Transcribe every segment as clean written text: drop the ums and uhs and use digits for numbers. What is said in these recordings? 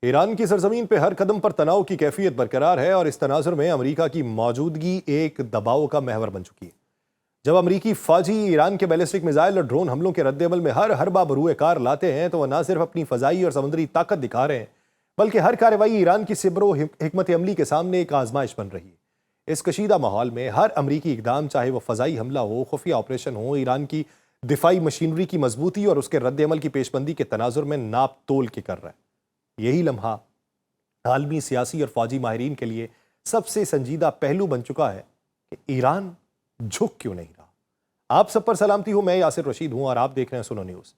ایران کی سرزمین پہ ہر قدم پر تناؤ کی کیفیت برقرار ہے اور اس تناظر میں امریکہ کی موجودگی ایک دباؤ کا محور بن چکی ہے۔ جب امریکی فوجی ایران کے بیلسٹک میزائل اور ڈرون حملوں کے رد عمل میں ہر حربہ بروئے کار لاتے ہیں تو وہ نہ صرف اپنی فضائی اور سمندری طاقت دکھا رہے ہیں بلکہ ہر کارروائی ایران کی صبر و حکمت عملی کے سامنے ایک آزمائش بن رہی ہے۔ اس کشیدہ ماحول میں ہر امریکی اقدام، چاہے وہ فضائی حملہ ہو، خفیہ آپریشن ہو، ایران کی دفاعی مشینری کی مضبوطی اور اس کے رد عمل کی پیش بندی کے تناظر میں ناپ تول کے کر رہا ہے۔ یہی لمحہ عالمی سیاسی اور فوجی ماہرین کے لیے سب سے سنجیدہ پہلو بن چکا ہے کہ ایران جھک کیوں نہیں رہا۔ آپ سب پر سلامتی ہو، میں یاسر رشید ہوں اور آپ دیکھ رہے ہیں سنو نیوز۔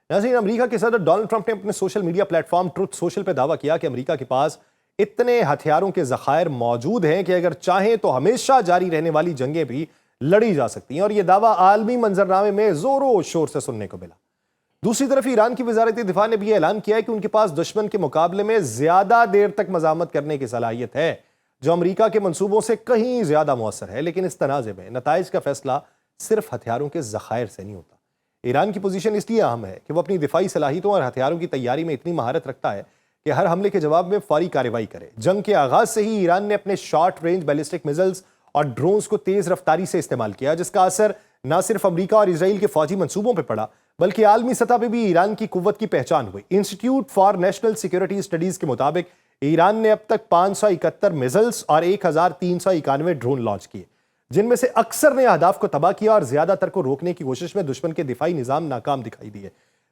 ناظرین، امریکہ کے صدر ڈونلڈ ٹرمپ نے اپنے social media plate form truth social پہ دعویٰ کیا کہ امریکہ کے پاس اتنے ہتھیاروں کے ذخائر موجود ہیں کہ اگر چاہیں تو ہمیشہ جاری رہنے والی جنگیں بھی لڑی جا سکتی ہیں، اور یہ دعویٰ عالمی منظرنامے میں زور و شور سے سننے کو ملا۔ دوسری طرف ایران کی وزارت دفاع نے بھی یہ اعلان کیا ہے کہ ان کے پاس دشمن کے مقابلے میں زیادہ دیر تک مزاحمت کرنے کی صلاحیت ہے، جو امریکہ کے منصوبوں سے کہیں زیادہ مؤثر ہے۔ لیکن اس تنازع میں نتائج کا فیصلہ صرف ہتھیاروں کے ذخائر سے نہیں ہوتا۔ ایران کی پوزیشن اس لیے اہم ہے کہ وہ اپنی دفاعی صلاحیتوں اور ہتھیاروں کی تیاری میں اتنی مہارت رکھتا ہے کہ ہر حملے کے جواب میں فوری کارروائی کرے۔ جنگ کے آغاز سے ہی ایران نے اپنے شارٹ رینج بیلسٹک میزائلز اور ڈرونز کو تیز رفتاری سے استعمال کیا، جس کا اثر نہ صرف امریکہ اور اسرائیل کے فوجی منصوبوں پہ پڑا بلکہ عالمی سطح پہ بھی ایران کی قوت کی پہچان ہوئی۔ Institute for national security studies کے مطابق ایران نے اب تک 571 میزائلز اور 1391 ڈرون لانچ کیے، جن میں سے اکثر نے اہداف کو تباہ کیا اور زیادہ تر کو روکنے کی کوشش میں دشمن کے دفاعی نظام ناکام دکھائی دیے،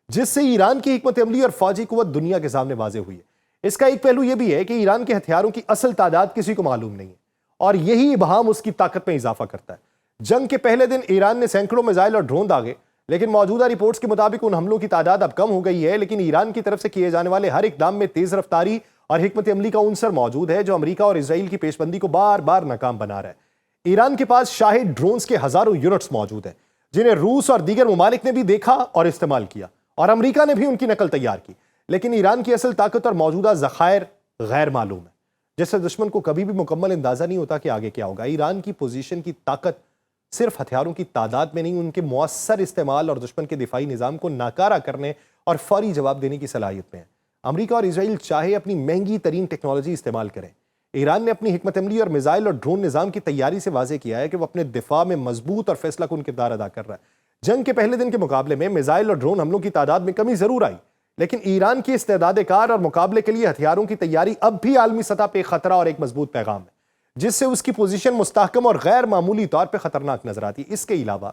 جس سے ایران کی حکمت عملی اور فوجی قوت دنیا کے سامنے واضح ہوئی ہے۔ اس کا ایک پہلو یہ بھی ہے کہ ایران کے ہتھیاروں کی اصل تعداد کسی کو معلوم نہیں ہے، اور یہی ابہام اس کی طاقت میں اضافہ کرتا ہے۔ جنگ کے پہلے دن ایران نے سینکڑوں میزائل اور ڈرون داغے، لیکن موجودہ رپورٹس کے مطابق ان حملوں کی تعداد اب کم ہو گئی ہے۔ لیکن ایران کی طرف سے کیے جانے والے ہر اقدام میں تیز رفتاری اور حکمت عملی کا عنصر موجود ہے، جو امریکہ اور اسرائیل کی پیش بندی کو بار بار ناکام بنا رہا ہے۔ ایران کے پاس شاہد ڈرونز کے ہزاروں یونٹس موجود ہیں، جنہیں روس اور دیگر ممالک نے بھی دیکھا اور استعمال کیا، اور امریکہ نے بھی ان کی نقل تیار کی۔ لیکن ایران کی اصل طاقت اور موجودہ ذخائر غیر معلوم ہے، جس سے دشمن کو کبھی بھی مکمل اندازہ نہیں ہوتا کہ آگے کیا ہوگا۔ ایران کی پوزیشن کی طاقت صرف ہتھیاروں کی تعداد میں نہیں، ان کے مؤثر استعمال اور دشمن کے دفاعی نظام کو ناکارہ کرنے اور فوری جواب دینے کی صلاحیت میں ہے۔ امریکہ اور اسرائیل چاہے اپنی مہنگی ترین ٹیکنالوجی استعمال کریں، ایران نے اپنی حکمت عملی اور میزائل اور ڈرون نظام کی تیاری سے واضح کیا ہے کہ وہ اپنے دفاع میں مضبوط اور فیصلہ کن کردار ادا کر رہا ہے۔ جنگ کے پہلے دن کے مقابلے میں میزائل اور ڈرون حملوں کی تعداد میں کمی ضرور آئی، لیکن ایران کی استعداد کار اور مقابلے کے لیے ہتھیاروں کی تیاری اب بھی عالمی سطح پہ ایک خطرہ اور ایک مضبوط پیغام ہے، جس سے اس کی پوزیشن مستحکم اور غیر معمولی طور پہ خطرناک نظر آتی ہے۔ اس کے علاوہ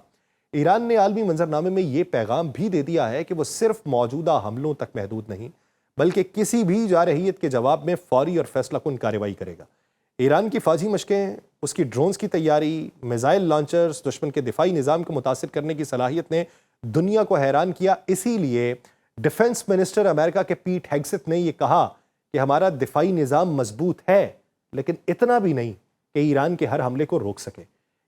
ایران نے عالمی منظرنامے میں یہ پیغام بھی دے دیا ہے کہ وہ صرف موجودہ حملوں تک محدود نہیں بلکہ کسی بھی جارحیت کے جواب میں فوری اور فیصلہ کن کارروائی کرے گا۔ ایران کی فوجی مشقیں، اس کی ڈرونز کی تیاری، میزائل لانچرز، دشمن کے دفاعی نظام کو متاثر کرنے کی صلاحیت نے دنیا کو حیران کیا۔ اسی لیے ڈیفنس منسٹر امریکہ کے پیٹ ہیگسیت نے یہ کہا کہ ہمارا دفاعی نظام مضبوط ہے، لیکن اتنا بھی نہیں کہ ایران کے ہر حملے کو روک سکے۔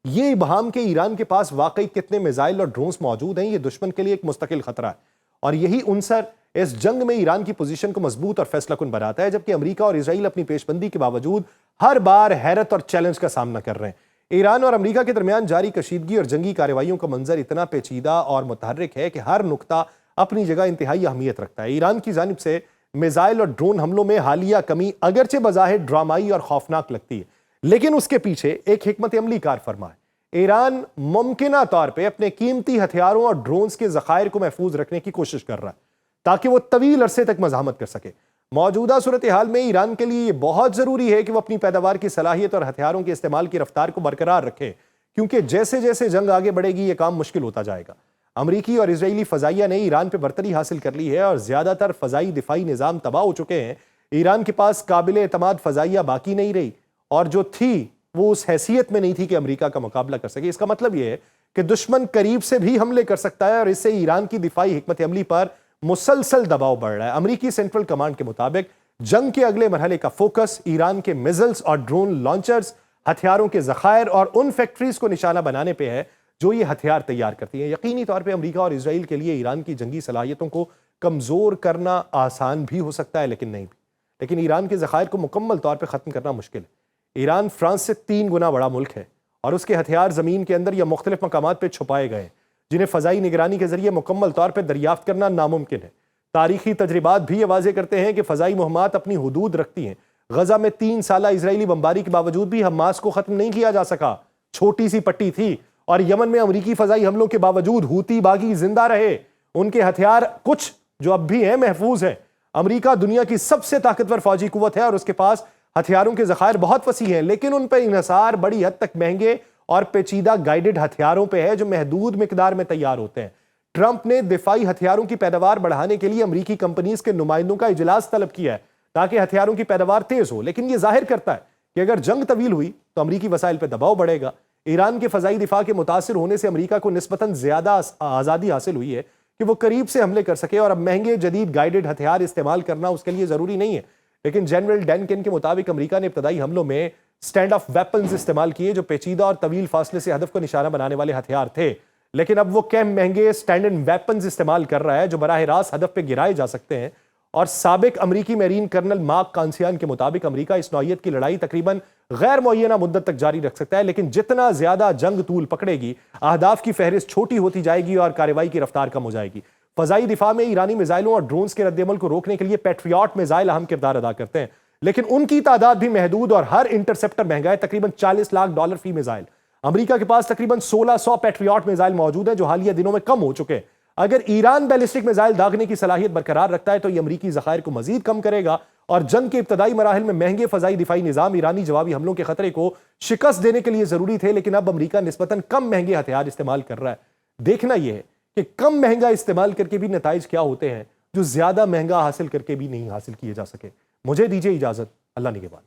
یہ ابہام کہ ایران کے پاس واقعی کتنے میزائل اور ڈرونز موجود ہیں، یہ دشمن کے لیے ایک مستقل خطرہ ہے، اور یہی عنصر اس جنگ میں ایران کی پوزیشن کو مضبوط اور فیصلہ کن بناتا ہے، جبکہ امریکہ اور اسرائیل اپنی پیش بندی کے باوجود ہر بار حیرت اور چیلنج کا سامنا کر رہے ہیں۔ ایران اور امریکہ کے درمیان جاری کشیدگی اور جنگی کارروائیوں کا منظر اتنا پیچیدہ اور متحرک ہے کہ ہر نقطہ اپنی جگہ انتہائی اہمیت رکھتا ہے۔ ایران کی جانب سے میزائل اور ڈرون حملوں میں حالیہ کمی اگرچہ بظاہر ڈرامائی اور خوفناک لگتی ہے، لیکن اس کے پیچھے ایک حکمت عملی کار فرما ہے۔ ایران ممکنہ طور پہ اپنے قیمتی ہتھیاروں اور ڈرونز کے ذخائر کو محفوظ رکھنے کی کوشش کر رہا ہے تاکہ وہ طویل عرصے تک مزاحمت کر سکے۔ موجودہ صورتحال میں ایران کے لیے یہ بہت ضروری ہے کہ وہ اپنی پیداوار کی صلاحیت اور ہتھیاروں کے استعمال کی رفتار کو برقرار رکھے، کیونکہ جیسے جیسے جنگ آگے بڑھے گی یہ کام مشکل ہوتا جائے گا۔ امریکی اور اسرائیلی فضائیہ نے ایران پہ برتری حاصل کر لی ہے اور زیادہ تر فضائی دفاعی نظام تباہ ہو چکے ہیں۔ ایران کے پاس قابل اعتماد فضائیہ باقی نہیں رہی، اور جو تھی وہ اس حیثیت میں نہیں تھی کہ امریکہ کا مقابلہ کر سکے۔ اس کا مطلب یہ ہے کہ دشمن قریب سے بھی حملے کر سکتا ہے، اور اس سے ایران کی دفاعی حکمت عملی پر مسلسل دباؤ بڑھ رہا ہے۔ امریکی سینٹرل کمانڈ کے مطابق جنگ کے اگلے مرحلے کا فوکس ایران کے میزائلز اور ڈرون لانچرز، ہتھیاروں کے ذخائر اور ان فیکٹریز کو نشانہ بنانے پہ ہے جو یہ ہتھیار تیار کرتی ہیں۔ یقینی طور پہ امریکہ اور اسرائیل کے لیے ایران کی جنگی صلاحیتوں کو کمزور کرنا آسان بھی ہو سکتا ہے، لیکن نہیں بھی۔ لیکن ایران کے ذخائر کو مکمل طور پہ ختم کرنا مشکل ہے۔ ایران فرانس سے 3 گنا بڑا ملک ہے، اور اس کے ہتھیار زمین کے اندر یا مختلف مقامات پہ چھپائے گئے ہیں، جنہیں فضائی نگرانی کے ذریعے مکمل طور پہ دریافت کرنا ناممکن ہے۔ تاریخی تجربات بھی یہ واضح کرتے ہیں کہ فضائی مہمات اپنی حدود رکھتی ہیں۔ غزہ میں 3 سالہ اسرائیلی بمباری کے باوجود بھی حماس کو ختم نہیں کیا جا سکا، چھوٹی سی پٹی تھی، اور یمن میں امریکی فضائی حملوں کے باوجود ہوتی باغی زندہ رہے۔ ان کے ہتھیار کچھ جو اب بھی ہیں محفوظ ہیں۔ امریکہ دنیا کی سب سے طاقتور فوجی قوت ہے اور اس کے پاس ہتھیاروں کے ذخائر بہت وسیع ہیں، لیکن ان پہ انحصار بڑی حد تک مہنگے اور پیچیدہ گائیڈڈ ہتھیاروں پہ ہے جو محدود مقدار میں تیار ہوتے ہیں۔ ٹرمپ نے دفاعی ہتھیاروں کی پیداوار بڑھانے کے لیے امریکی کمپنیز کے نمائندوں کا اجلاس طلب کیا ہے تاکہ ہتھیاروں کی پیداوار تیز ہو، لیکن یہ ظاہر کرتا ہے کہ اگر جنگ طویل ہوئی تو امریکی وسائل پہ دباؤ بڑھے گا۔ ایران کے فضائی دفاع کے متاثر ہونے سے امریکہ کو نسبتاً زیادہ آزادی حاصل ہوئی ہے کہ وہ قریب سے حملے کر سکے، اور اب مہنگے جدید گائیڈڈ ہتھیار استعمال کرنا اس کے لیے ضروری نہیں ہے۔ لیکن جنرل ڈینکن کے مطابق امریکہ نے ابتدائی حملوں میں سٹینڈ آف ویپنز استعمال کیے جو پیچیدہ اور طویل فاصلے سے ہدف کو نشانہ بنانے والے ہتھیار تھے، لیکن اب وہ کم مہنگے سٹینڈ اینڈ ویپنز استعمال کر رہا ہے جو براہ راست ہدف پہ گرائے جا سکتے ہیں۔ اور سابق امریکی میرین کرنل مارک کانسیان کے مطابق امریکہ اس نوعیت کی لڑائی تقریباً غیر معینہ مدت تک جاری رکھ سکتا ہے، لیکن جتنا زیادہ جنگ طول پکڑے گی اہداف کی فہرست چھوٹی ہوتی جائے گی اور کارروائی کی رفتار کم ہو جائے گی۔ فضائی دفاع میں ایرانی میزائلوں اور ڈرونز کے رد عمل کو روکنے کے لیے پیٹریاٹ میزائل اہم کردار ادا کرتے ہیں، لیکن ان کی تعداد بھی محدود اور ہر انٹرسپٹر مہنگا ہے، تقریباً $40 لاکھ فی میزائل۔ امریکہ کے پاس تقریباً 1600 پیٹریاٹ میزائل موجود ہیں جو حالیہ دنوں میں کم ہو چکے ہیں۔ اگر ایران بیلسٹک میزائل داغنے کی صلاحیت برقرار رکھتا ہے تو یہ امریکی ذخائر کو مزید کم کرے گا، اور جنگ کے ابتدائی مراحل میں مہنگے فضائی دفاعی نظام ایرانی جوابی حملوں کے خطرے کو شکست دینے کے لیے ضروری تھے، لیکن اب امریکہ نسبتاً کم مہنگے ہتھیار استعمال کر رہا ہے۔ دیکھنا یہ ہے کہ کم مہنگا استعمال کر کے بھی نتائج کیا ہوتے ہیں جو زیادہ مہنگا حاصل کر کے بھی نہیں حاصل کیے جا سکے۔ مجھے دیجیے اجازت، اللہ نگہبان۔